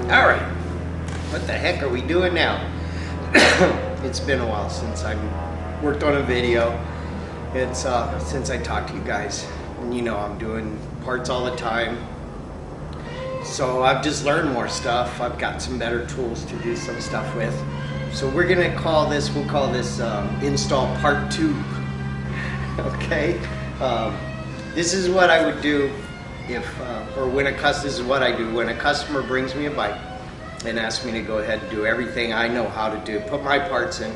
All right, what the heck are we doing now? It's been a while since I worked on a video. It's since I talked to you guys, and you know I'm doing parts all the time. So I've just learned more stuff. I've got some better tools to do some stuff with. So we're gonna call this, we'll call this install part 2. Okay, this is what I would do if, or when this is what I do when a customer brings me a bike and asks me to go ahead and do everything I know how to do, put my parts in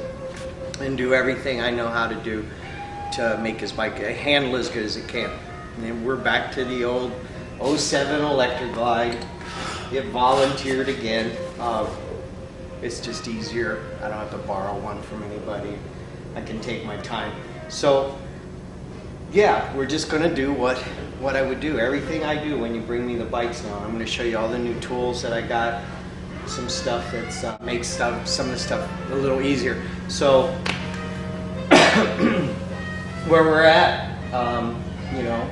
and do everything I know how to do to make his bike handle as good as it can. And then we're back to the old 07 electric glide. It volunteered again. It's just easier. I don't have to borrow one from anybody. I can take my time. So yeah, we're just gonna do what I would do. Everything I do when you bring me the bikes now. I'm gonna show you all the new tools that I got. Some stuff that's makes some of the stuff a little easier. So where we're at, you know,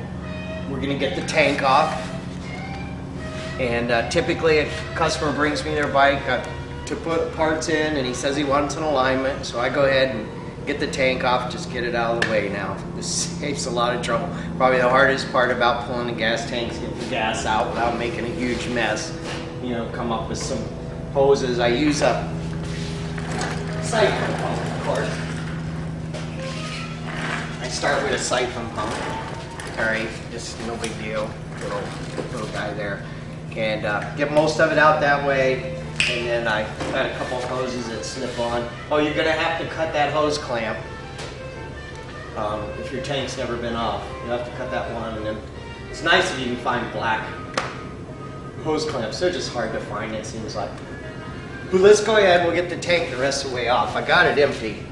we're gonna get the tank off. And typically a customer brings me their bike to put parts in, and he says he wants an alignment. So I go ahead and get the tank off, just get it out of the way now. This saves a lot of trouble. Probably the hardest part about pulling the gas tanks, get the gas out without making a huge mess. You know, come up with some hoses. I use a siphon pump, of course. I start with a siphon pump. All right, just no big deal. Little guy there. And get most of it out that way. And then I got a couple of hoses that snip on. Oh, you're gonna have to cut that hose clamp. If your tank's never been off, you have to cut that one. And then it's nice if you can find black hose clamps. They're just hard to find, it seems like. But let's go ahead, we'll get the tank the rest of the way off. I got it empty.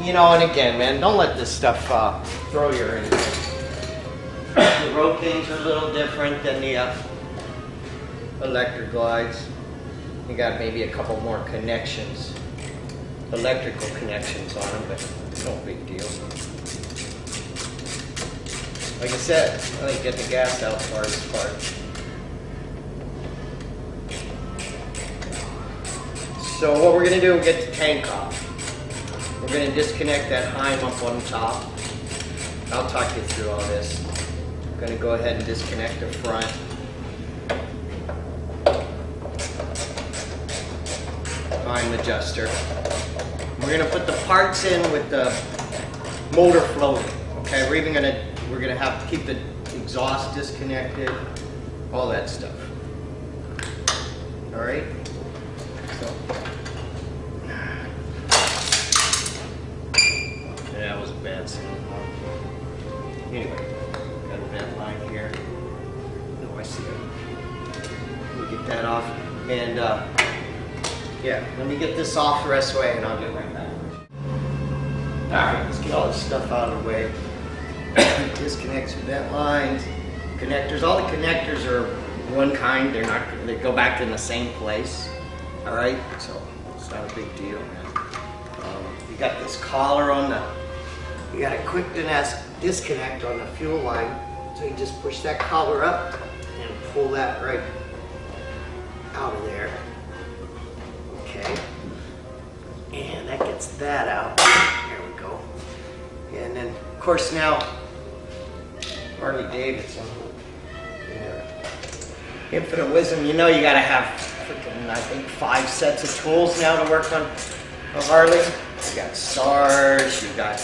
You know, and again, man, don't let this stuff throw you or anything. The road things are a little different than the electric glides. You got maybe a couple more connections, electrical connections on them, but no big deal. Like I said, I think get the gas out the hardest part. So what we're gonna do, we'll get the tank off. We're gonna disconnect that Heim up on top. I'll talk you through all this. I'm gonna go ahead and disconnect the front. Heim adjuster. We're gonna put the parts in with the motor floating. Okay, we're gonna have to keep the exhaust disconnected, all that stuff. All right. So that was a bad signal. Anyway, got a vent line here. No, I see it. We'll get that off, and yeah, let me get this off the rest of the way, and I'll get right back. All right, let's get all this stuff out of the way. Disconnect some vent lines, connectors. All the connectors are one kind. They go back in the same place. All right, so it's not a big deal, man. You got this collar on you got a quick disconnect on the fuel line. So you just push that collar up and pull that right out of there. Okay, and that gets that out. There we go. And then, of course, now Harley Davidson, infinite wisdom. You know, you got to have freaking, I think, 5 sets of tools now to work on a Harley. You got stars, you got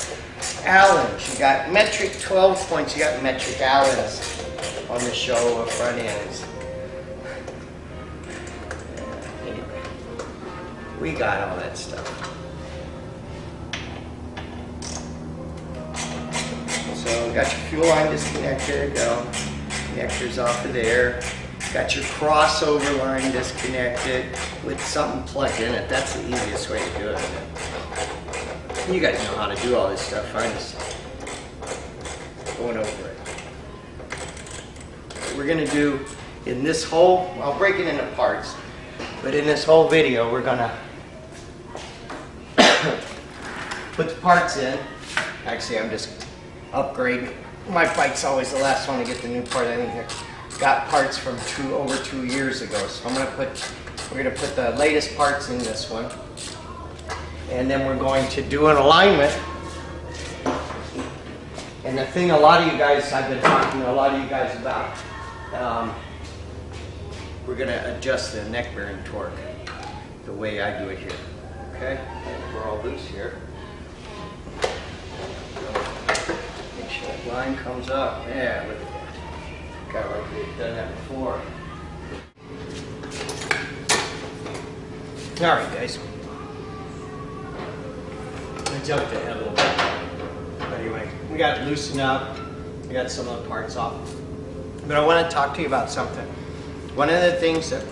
Allens, you got metric 12 points, you got metric Allens on the show of front ends. Anyway, we got all that stuff. So got your fuel line disconnected, connectors off of there. Got your crossover line disconnected with something plugged in it. That's the easiest way to do it. You guys know how to do all this stuff. I'm just going over it. What we're gonna do in this whole, I'll break it into parts, but in this whole video, we're gonna put the parts in. Actually, I'm just upgrading. My bike's always the last one to get the new part. I think got parts from over 2 years ago. So we're gonna put the latest parts in this one. And then we're going to do an alignment. And the thing a lot of you guys, I've been talking to a lot of you guys about, we're gonna adjust the neck bearing torque the way I do it here, okay? And we're all loose here. Make sure that line comes up. Yeah, look at that. Kind of like we've done that before. All right, guys. I jumped ahead a little bit. But anyway, we got it loosened up. We got some of the parts off. But I want to talk to you about something. One of the things that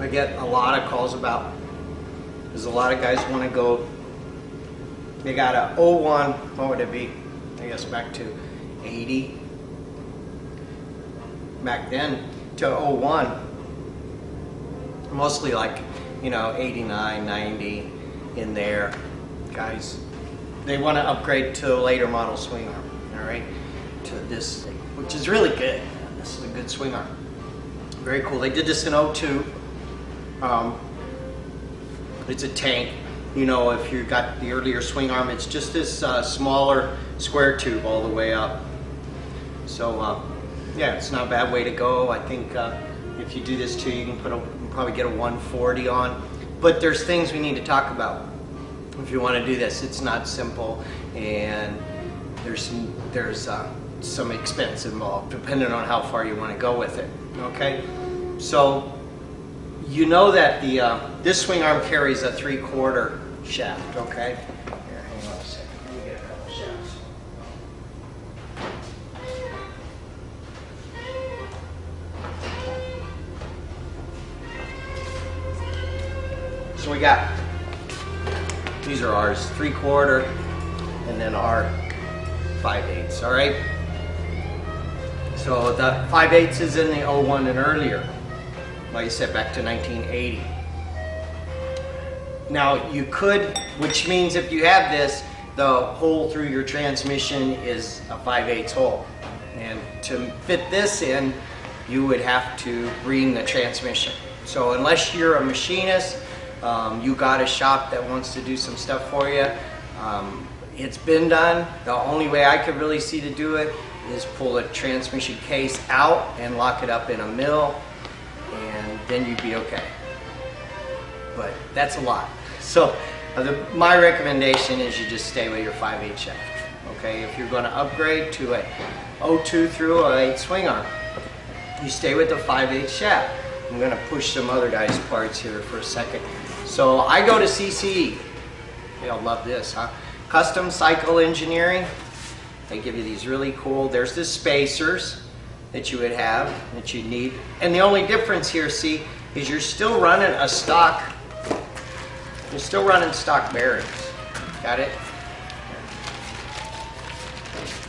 I get a lot of calls about is a lot of guys want to go, they got a 01, what would it be? I guess back to 80. Back then to 01, mostly like, you know, 89, 90 in there. Guys, they want to upgrade to a later model swing arm, all right, to this thing, which is really good. This is a good swing arm. Very cool. They did this in 02. It's a tank. You know, if you got the earlier swing arm, it's just this smaller square tube all the way up. So, yeah, it's not a bad way to go. I think if you do this too, you can probably get a 140 on. But there's things we need to talk about. If you want to do this, it's not simple, and there's some expense involved, depending on how far you want to go with it. Okay, so you know that the this swing arm carries a 3/4 shaft. Okay, here, hang on a second. Let me get a couple shafts. So we got. These are ours, 3/4, and then our 5/8, all right? So the 5/8 is in the 01 and earlier, like I said, back to 1980. Now you could, which means if you have this, the hole through your transmission is a 5/8 hole. And to fit this in, you would have to ream the transmission. So unless you're a machinist, you got a shop that wants to do some stuff for you. It's been done. The only way I could really see to do it is pull a transmission case out and lock it up in a mill, and then you'd be okay. But that's a lot. So my recommendation is you just stay with your 5/8 shaft. Okay, if you're going to upgrade to a 02 through 08 swing arm, you stay with the 5/8 shaft. I'm going to push some other guys' parts here for a second. So I go to CCE. You'll love this, huh? Custom Cycle Engineering. They give you these really cool, there's the spacers that you would have, that you need. And the only difference here, see, is you're still running a stock, you're still running stock bearings. Got it?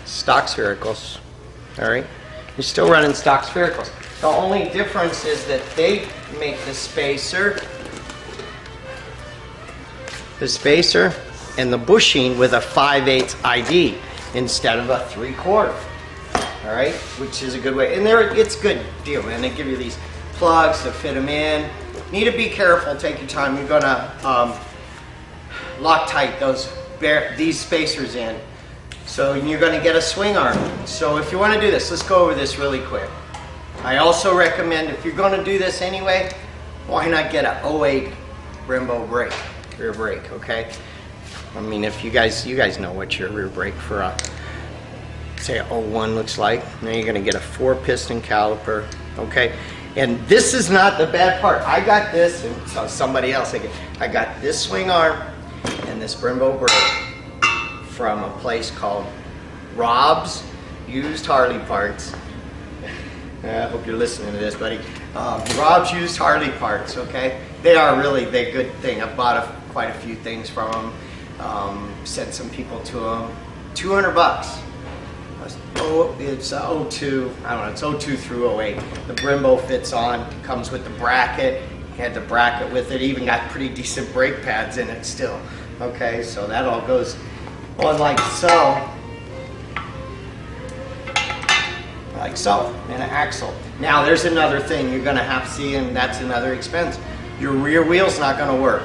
Stock sphericals, all right? You're still running stock sphericals. The only difference is that they make the spacer and the bushing with a 5/8 ID instead of a 3/4. All right, which is a good way. And it's a good deal, man. They give you these plugs to fit them in. Need to be careful. Take your time. You're gonna Loctite these spacers in. So you're gonna get a swing arm. So if you want to do this, let's go over this really quick. I also recommend, if you're going to do this anyway, why not get a 08 Brembo brake, rear brake, okay? I mean, if you guys know what your rear brake for a, say, a 01 looks like. Now you're going to get a 4-piston caliper, okay? And this is not the bad part. I got this, and so somebody else, I got this swing arm and this Brembo brake from a place called Rob's Used Harley Parts. I hope you're listening to this, buddy. Rob's Used Harley Parts, okay? They are really the good thing. I've bought quite a few things from them. Sent some people to them. $200. Oh, it's 02. I don't know. It's 02 through 08. The Brembo fits on. Comes with the bracket. Had the bracket with it. Even got pretty decent brake pads in it still. Okay, so that all goes on like so. like so, and an axle. Now there's another thing you're gonna have to see, and that's another expense. Your rear wheel's not gonna work.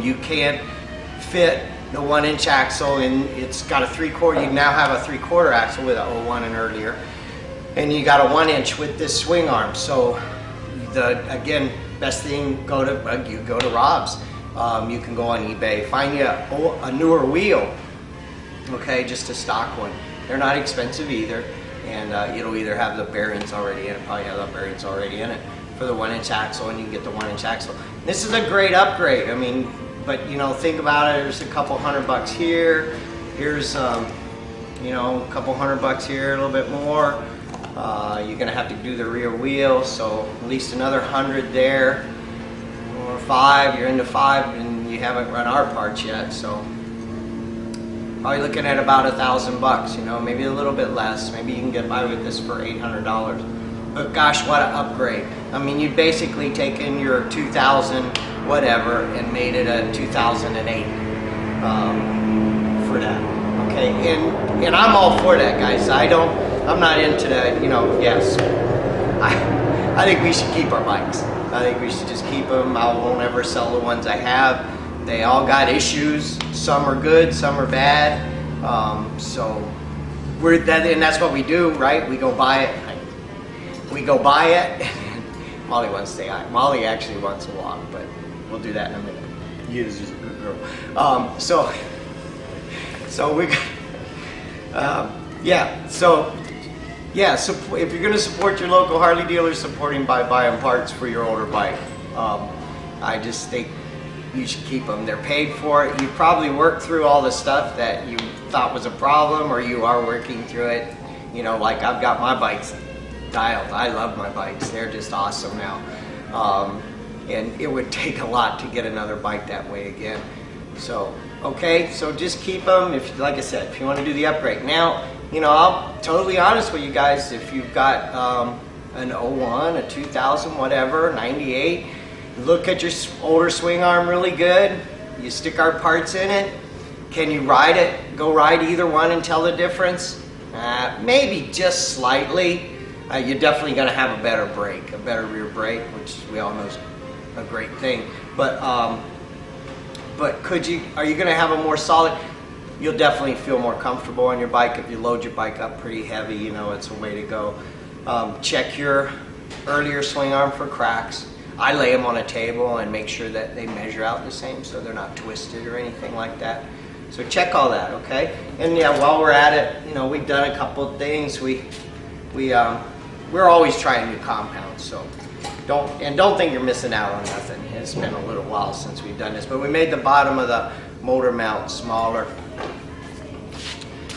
You can't fit the 1-inch axle, and it's got a 3/4. You now have a 3/4 axle with a 01 and earlier, and you got a 1-inch with this swing arm. So again, best thing, go to Rob's. You can go on eBay, find you a newer wheel, okay, just a stock one. They're not expensive either, and it'll either have the bearings already in it, probably have the bearings already in it for the 1-inch axle, and you can get the 1-inch axle. This is a great upgrade. I mean, but you know, think about it. There's a couple $100 here. Here's you know, a couple $100 here, a little bit more. You're gonna have to do the rear wheel, so at least another 100 there, or 5. You're into 5, and you haven't run our parts yet, so probably looking at about $1,000. You know, maybe a little bit less. Maybe you can get by with this for $800. But gosh, what an upgrade! I mean, you basically taken your 2000 whatever and made it a 2008 for that. Okay, and I'm all for that, guys. I'm not into that. You know, yes, I think we should keep our bikes. I think we should just keep them. I won't ever sell the ones I have. They all got issues. Some are good, some are bad. So and that's what we do, right? We go buy it. We go buy it. Molly wants to stay on. Molly actually wants to walk, but we'll do that in a minute. She's a good girl. So we, yeah. So if you're going to support your local Harley dealer, supporting by buying parts for your older bike, I just think you should keep them. They're paid for it. You probably worked through all the stuff that you thought was a problem, or you are working through it. You know, like I've got my bikes dialed. I love my bikes. They're just awesome now. And it would take a lot to get another bike that way again. So, okay, so just keep them. If, like I said, if you want to do the upgrade. Now, you know, I'll totally honest with you guys. If you've got an 01, a 2000, whatever, 98, look at your older swing arm really good. You stick our parts in it. Can you ride it? Go ride either one and tell the difference? Maybe just slightly. You're definitely going to have a better brake, a better rear brake, which we all know is a great thing. But are you going to have a more solid? You'll definitely feel more comfortable on your bike if you load your bike up pretty heavy. You know, it's a way to go. Check your earlier swing arm for cracks. I lay them on a table and make sure that they measure out the same, so they're not twisted or anything like that. So check all that, okay? And yeah, while we're at it, you know, we've done a couple of things. We're always trying new compounds, so don't think you're missing out on nothing. It's been a little while since we've done this, but we made the bottom of the motor mount smaller.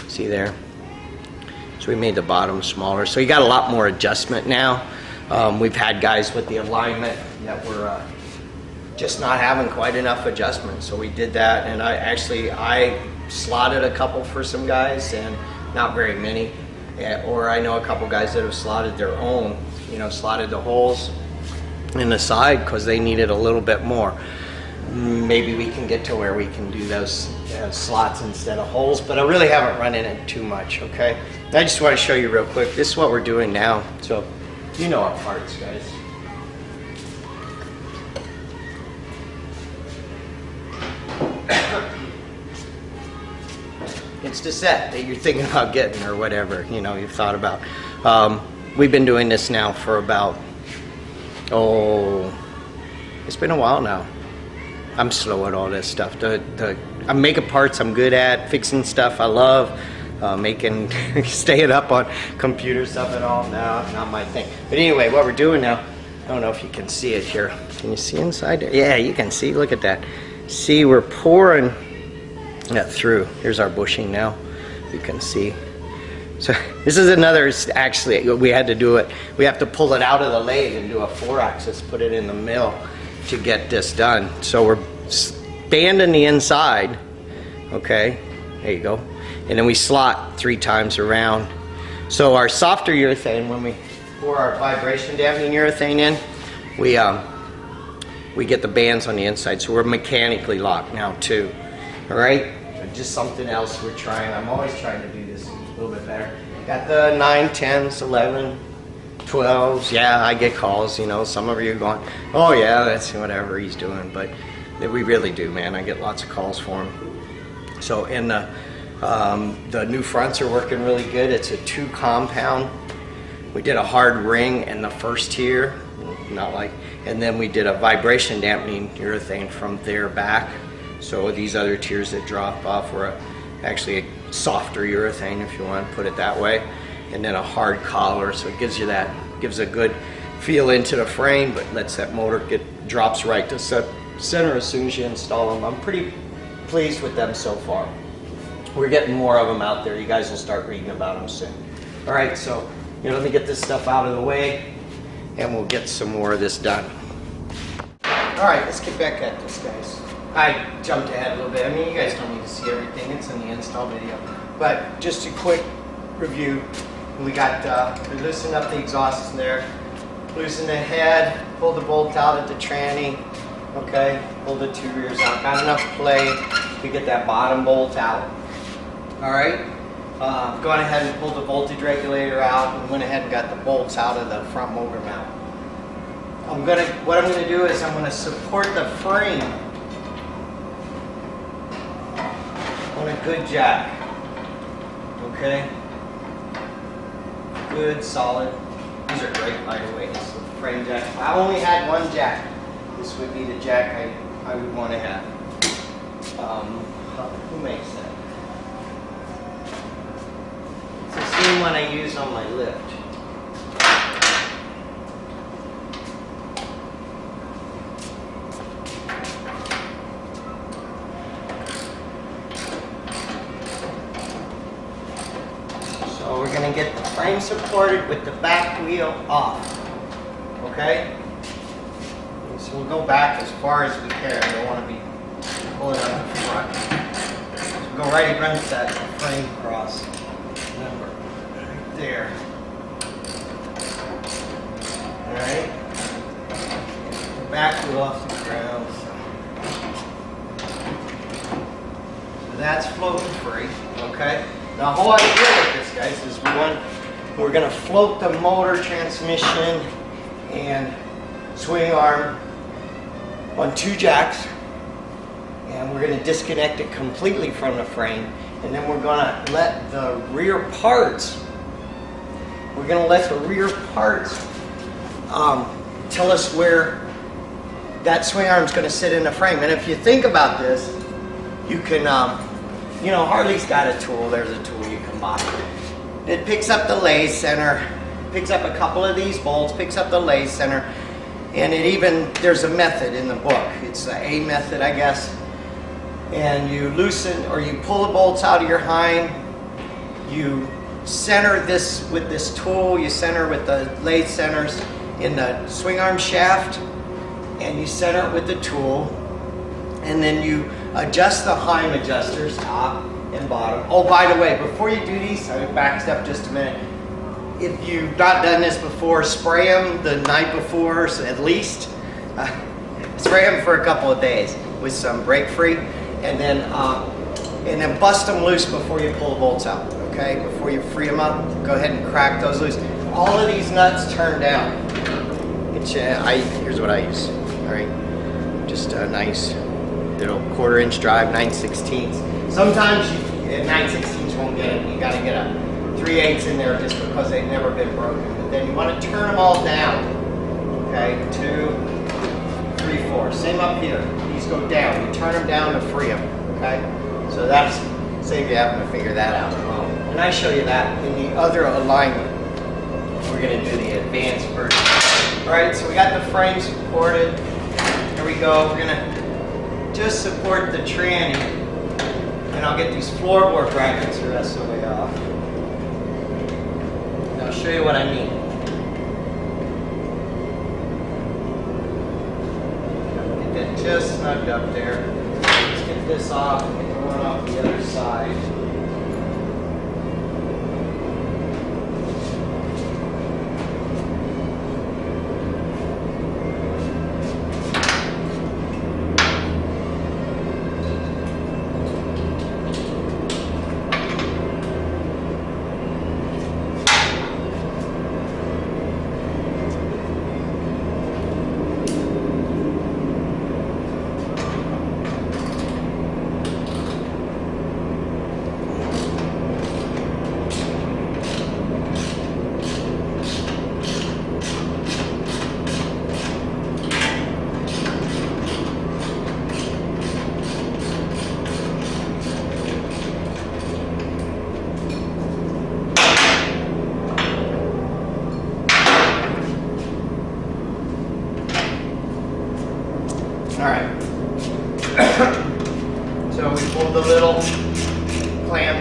See there? So we made the bottom smaller. So you got a lot more adjustment now. We've had guys with the alignment that were just not having quite enough adjustment, so we did that. And I slotted a couple for some guys, and not very many. Or I know a couple guys that have slotted their own, you know, slotted the holes in the side because they needed a little bit more. Maybe we can get to where we can do those slots instead of holes, but I really haven't run in it too much, okay? I just want to show you real quick. This is what we're doing now. So, you know our parts, guys. It's the set that you're thinking about getting or whatever, you know, you've thought about. We've been doing this now for about, it's been a while now. I'm slow at all this stuff. I'm making parts I'm good at, fixing stuff I love, staying up on computer stuff and all. No, not my thing. But anyway, what we're doing now, I don't know if you can see it here. Can you see inside there? Yeah, you can see, look at that. See, we're pouring that through. Here's our bushing now, you can see. So this is another, actually, we had to do it. We have to pull it out of the lathe and do a 4-axis, put it in the mill to get this done. So we're banding the inside, okay, there you go. And then we slot 3 times around. So our softer urethane, when we pour our vibration dampening urethane in, we get the bands on the inside. So we're mechanically locked now too, all right? So just something else we're trying. I'm always trying to do this a little bit better. Got the 9, 10s, 11, 12s. Yeah, I get calls, you know, some of you are going, oh yeah, that's whatever he's doing, but we really do, man. I get lots of calls for him. So, and the new fronts are working really good. It's a 2 compound. We did a hard ring in the first tier, not like, and then we did a vibration dampening urethane from there back. So these other tiers that drop off were actually a softer urethane, if you want to put it that way, and then a hard collar. So it gives you that, gives a good feel into the frame, but lets that motor drops right to center as soon as you install them. I'm pretty pleased with them so far. We're getting more of them out there. You guys will start reading about them soon. All right, so let me get this stuff out of the way, and we'll get some more of this done. All right, let's get back at this, guys. I jumped ahead a little bit. I mean, you guys don't need to see everything. It's in the install video. But just a quick review. We got, we loosened up the exhausts in there, loosened the head, pulled the bolt out at the tranny, okay, pulled the 2 rears out. Got enough play to get that bottom bolt out. All right. Gone ahead and pulled the voltage regulator out and went ahead and got the bolts out of the front motor mount. What I'm gonna do is I'm gonna support the frame on a good jack. Okay? Good, solid. These are great, by the way. This is the frame jack. If I only had one jack, this would be the jack I would want to have. Who makes that? It's the same one I use on my lift. So we're going to get the frame supported with the back wheel off. Okay? So we'll go back as far as we can. We don't want to be pulling on the front. So we'll go right against that frame cross. Number right there. Alright. The back wheel off the ground. So that's floating free. Okay? Now the whole idea with this, guys, is we're going to float the motor, transmission, and swing arm on 2 jacks, and we're going to disconnect it completely from the frame, and then we're going to let the rear parts tell us where that swing arm is going to sit in the frame. And if you think about this, you can Harley's got a tool. There's a tool you can buy. It picks up the lay center, picks up a couple of these bolts, picks up the lay center, and there's a method in the book. It's the A method, I guess. And you loosen, or you pull the bolts out of your hind, you center this with this tool, you center with the lathe centers in the swing arm shaft, and you center it with the tool, and then you adjust the Heim adjusters, top and bottom. Oh, by the way, before you do these, I would back step just a minute. If you've not done this before, spray them the night before, so at least. Spray them for a couple of days with some brake free, and then bust them loose before you pull the bolts out. Okay, before you free them up, go ahead and crack those loose. All of these nuts turn down. Here's what I use. All right, just a nice little 1/4 inch drive, 9/16. Sometimes 9/16 won't get it. You got to get a 3/8 in there just because they've never been broken. But then you want to turn them all down. Okay, 2, 3, 4. Same up here. These go down. You turn them down to free them. Okay, so that's save you having to figure that out. And I show you that in the other alignment. We're going to do the advanced version. All right, so we got the frame supported. Here we go. We're going to just support the tranny, and I'll get these floorboard brackets the rest of the way off. And I'll show you what I mean. Get that just snugged up there. Let's get this off and get the one off the other side.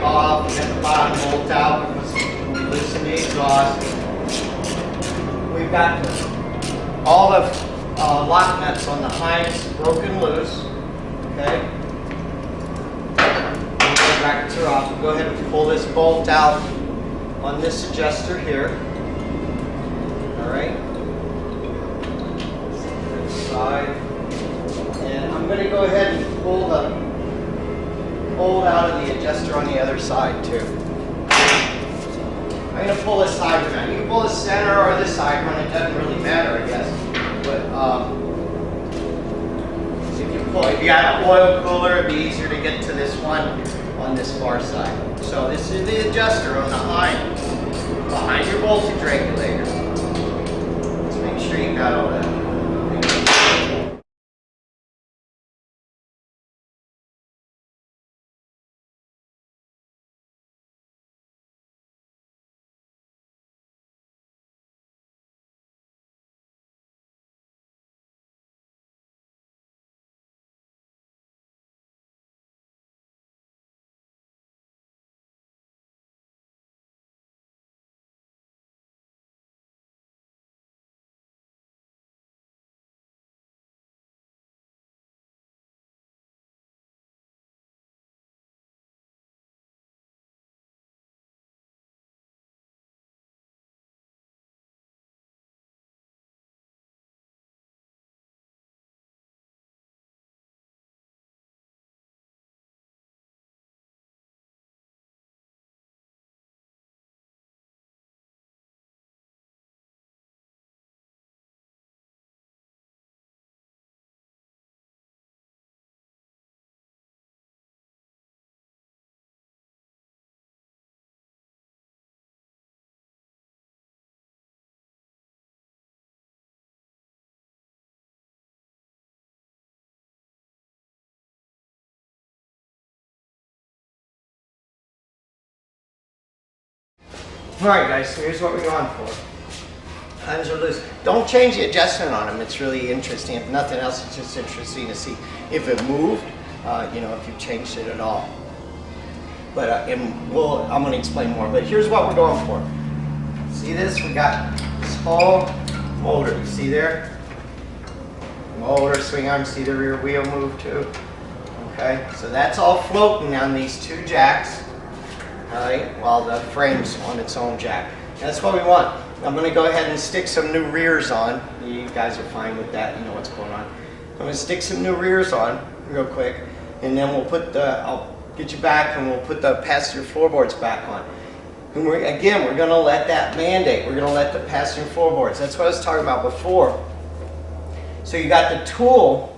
pipe off, we got the bottom bolt out because we loosen the exhaust. We've got all the lock nuts on the Heinz broken loose. Okay. The brackets are off. We'll go ahead and pull this bolt out on this adjuster here. All right. This side. And I'm going to go ahead and pull the bolt out of the adjuster on the other side too. I'm going to pull this side around. You can pull the center or this side run. It doesn't really matter, I guess. But if you got an oil cooler, it'd be easier to get to this one on this far side. So this is the adjuster on the behind your voltage regulator. Let's make sure you got all that. Alright guys, so here's what we're going for. Heinz are loose. Don't change the adjustment on them. It's really interesting. If nothing else, it's just interesting to see if it moved, you know, if you changed it at all. But I'm going to explain more. But here's what we're going for. See this? We got this whole motor. You see there? Motor, swing arm. See the rear wheel move too? Okay, so that's all floating on these two jacks. Alright, while the frame's on its own jack. That's what we want. I'm going to go ahead and stick some new rears on. You guys are fine with that, you know what's going on. I'm going to stick some new rears on real quick, and then we'll put I'll get you back and we'll put the passenger floorboards back on. And we're going to let that mandate. We're going to let the passenger floorboards. That's what I was talking about before. So you got the tool.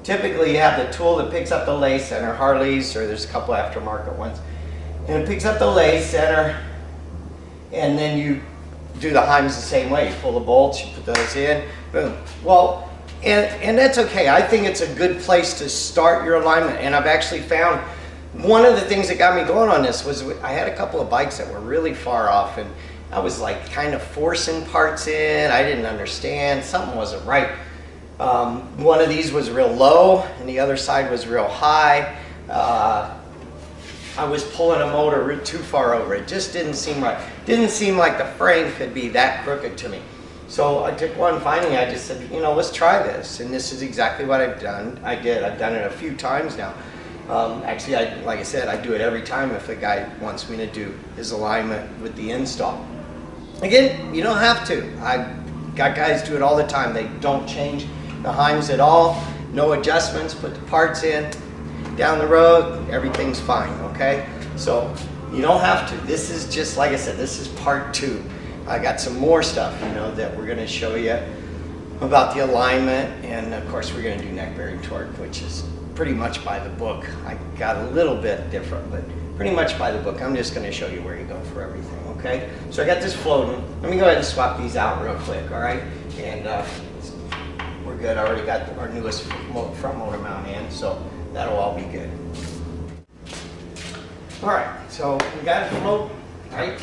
Typically you have the tool that picks up the lay center, Harley's, or there's a couple aftermarket ones. And it picks up the lay center, and then you do the Heinz the same way. You pull the bolts, you put those in, boom. Well, and that's okay. I think it's a good place to start your alignment. And I've actually found one of the things that got me going on this was I had a couple of bikes that were really far off, and I was like kind of forcing parts in. I didn't understand. Something wasn't right. One of these was real low, and the other side was real high. I was pulling a motor too far over. It just didn't seem right. Didn't seem like the frame could be that crooked to me. So I took one, finally I just said, you know, let's try this. And this is exactly what I've done. I've done it a few times now. Actually, like I said, I do it every time if a guy wants me to do his alignment with the install. Again, you don't have to. I've got guys do it all the time. They don't change the Heinz at all. No adjustments, put the parts in. Down the road, everything's fine, okay? So you don't have to. This is just, like I said, this is part 2. I got some more stuff, you know, that we're going to show you about the alignment, and of course we're going to do neck bearing torque, which is pretty much by the book. I got a little bit different, but pretty much by the book. I'm just going to show you where you go for everything, okay? So I got this floating. Let me go ahead and swap these out real quick, all right? And we're good. I already got our newest front motor mount in, so that'll all be good. All right, so we got it float, right?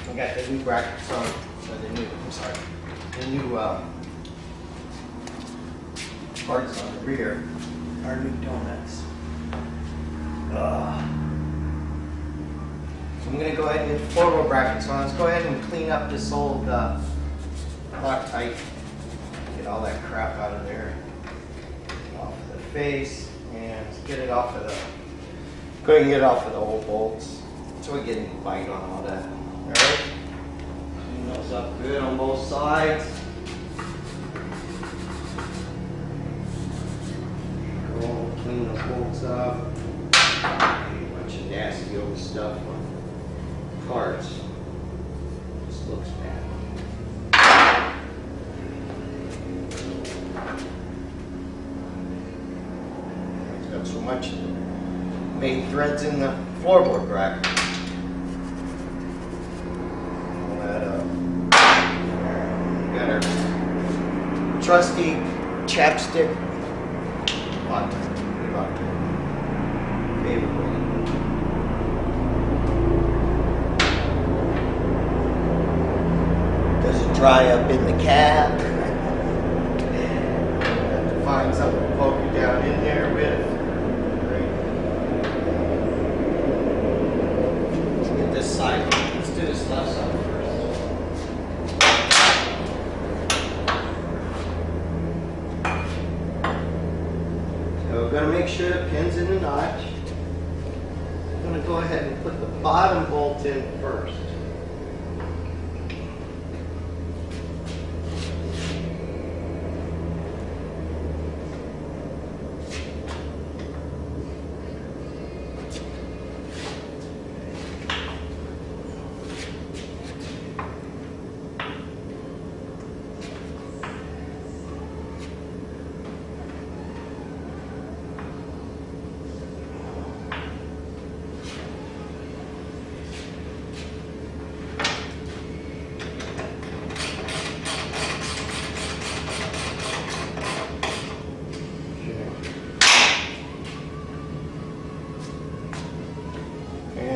We got the new brackets on, the new parts on the rear, our new donuts. I'm gonna go ahead and get the floorboard brackets on. Let's go ahead and clean up this old Loctite. Get all that crap out of there. Off the face, and let's get it off of the. Go ahead and get it off of the old bolts. So we get any bite on all that. Alright? Clean those up good on both sides. Go clean those bolts up. A bunch of nasty old stuff on parts. Just looks bad. It's got so much main threads in the floorboard bracket. Pull that up. We got our trusty chapstick. Favorite one. Does it dry up in the cap? Have to find something to poke it down in there with. This side. Let's do this left side first. So we're going to make sure the pin's in the notch. I'm going to go ahead and put the bottom bolt in first.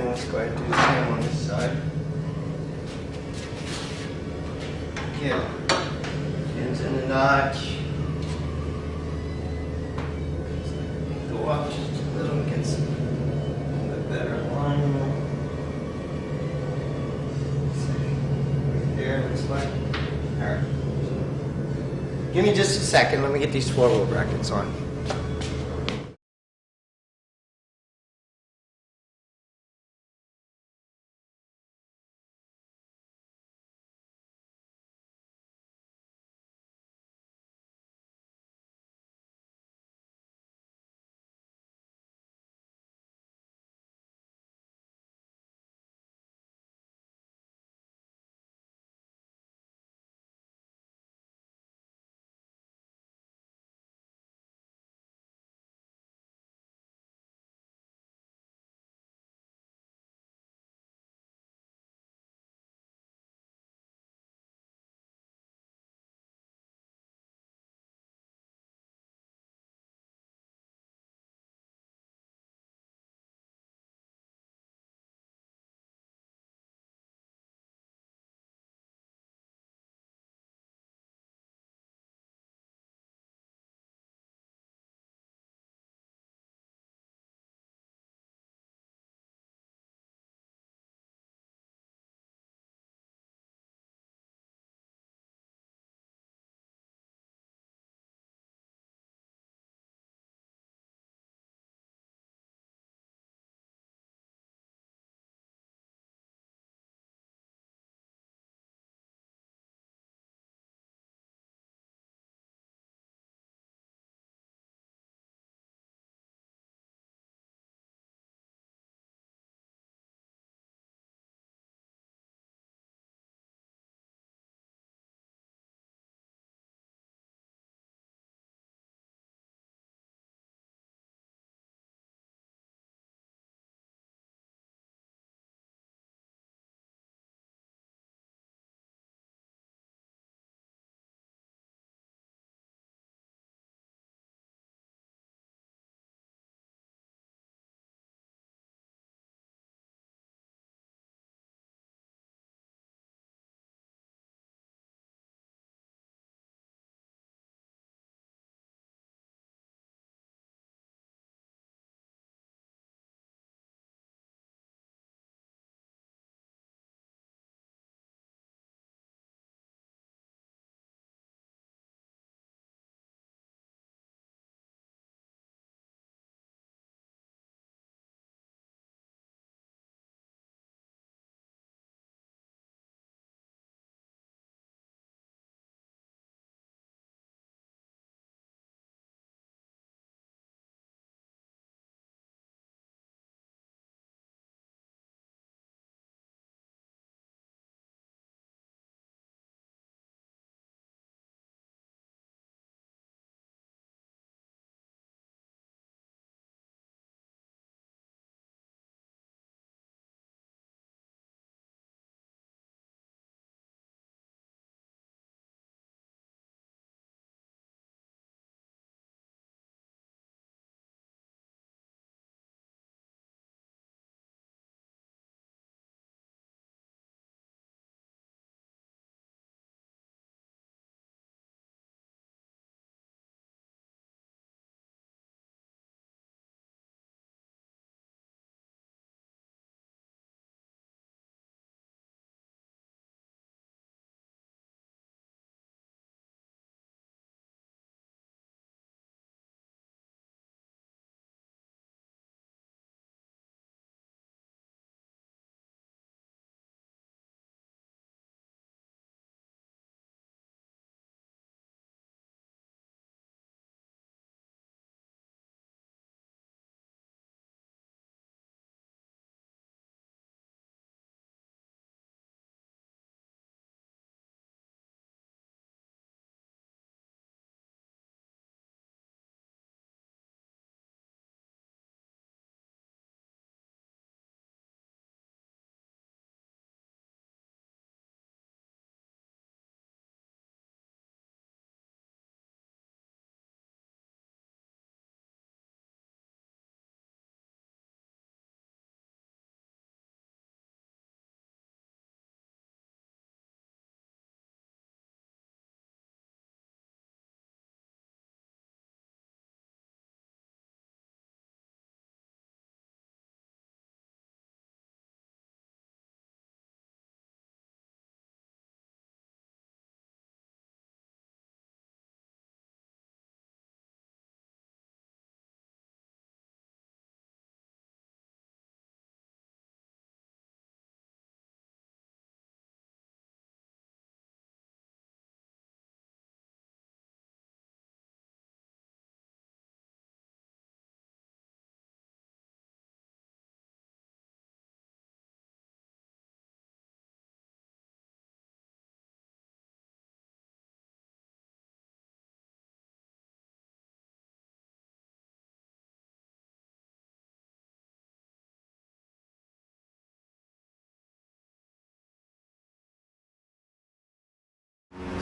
Let's go ahead and do the same on this side. Again, pins in the notch. Go up just a little, get some a bit better alignment. Right there, looks like. Alright. Give me just a second, let me get these floorboard brackets on.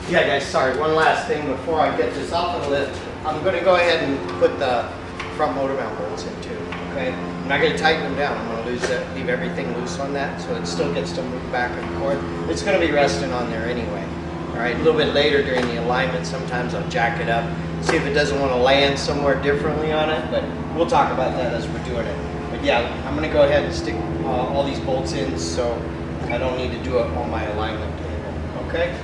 Yeah guys, sorry, one last thing before I get this off of the lift. I'm going to go ahead and put the front motor mount bolts in too, okay? I'm not going to tighten them down. I'm going to leave everything loose on that so it still gets to move back and forth. It's going to be resting on there anyway. All right, a little bit later during the alignment, sometimes I'll jack it up, see if it doesn't want to land somewhere differently on it, but we'll talk about that as we're doing it. But yeah, I'm going to go ahead and stick all these bolts in so I don't need to do it on my alignment table, okay?